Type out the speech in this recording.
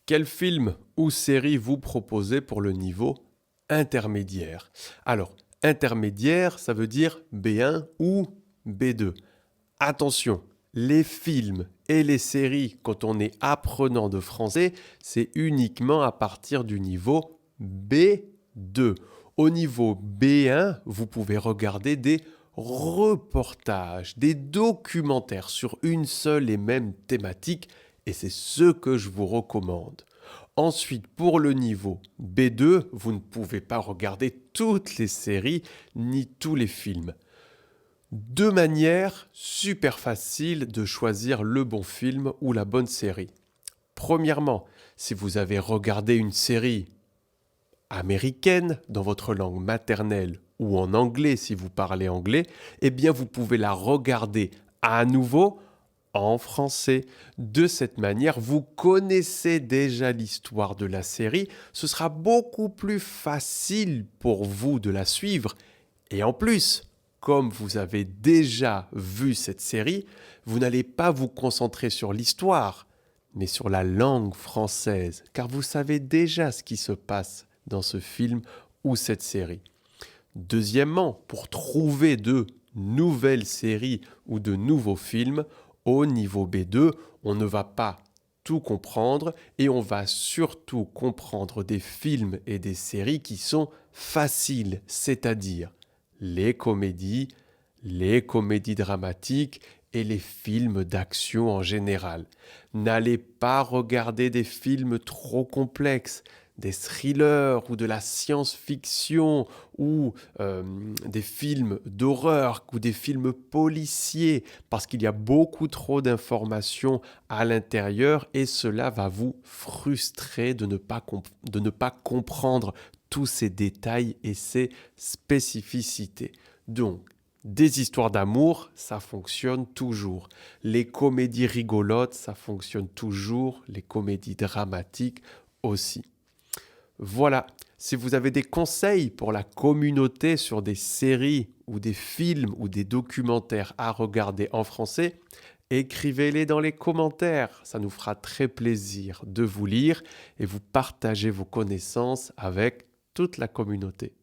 Quel film ou série vous proposez pour le niveau intermédiaire? Alors, intermédiaire, ça veut dire B1 ou B2. Attention, les films et les séries, quand on est apprenant de français, c'est uniquement à partir du niveau B2. Au niveau B1, vous pouvez regarder des reportages, des documentaires sur une seule et même thématique, et c'est ce que je vous recommande. Ensuite, pour le niveau B2, vous ne pouvez pas regarder toutes les séries ni tous les films. Deux manières super faciles de choisir le bon film ou la bonne série. Premièrement, si vous avez regardé une série américaine dans votre langue maternelle ou en anglais si vous parlez anglais, eh bien vous pouvez la regarder à nouveau en français. De cette manière, vous connaissez déjà l'histoire de la série, ce sera beaucoup plus facile pour vous de la suivre. Et en plus, comme vous avez déjà vu cette série, vous n'allez pas vous concentrer sur l'histoire, mais sur la langue française, car vous savez déjà ce qui se passe dans ce film ou cette série. Deuxièmement, pour trouver de nouvelles séries ou de nouveaux films, au niveau B2, on ne va pas tout comprendre et on va surtout comprendre des films et des séries qui sont faciles, c'est-à-dire les comédies dramatiques et les films d'action en général. N'allez pas regarder des films trop complexes, des thrillers ou de la science-fiction ou des films d'horreur ou des films policiers parce qu'il y a beaucoup trop d'informations à l'intérieur et cela va vous frustrer de ne pas comprendre tous ces détails et ces spécificités. Donc, des histoires d'amour, ça fonctionne toujours. Les comédies rigolotes, ça fonctionne toujours. Les comédies dramatiques aussi. Voilà, si vous avez des conseils pour la communauté sur des séries ou des films ou des documentaires à regarder en français, écrivez-les dans les commentaires. Ça nous fera très plaisir de vous lire et vous partager vos connaissances avec toute la communauté.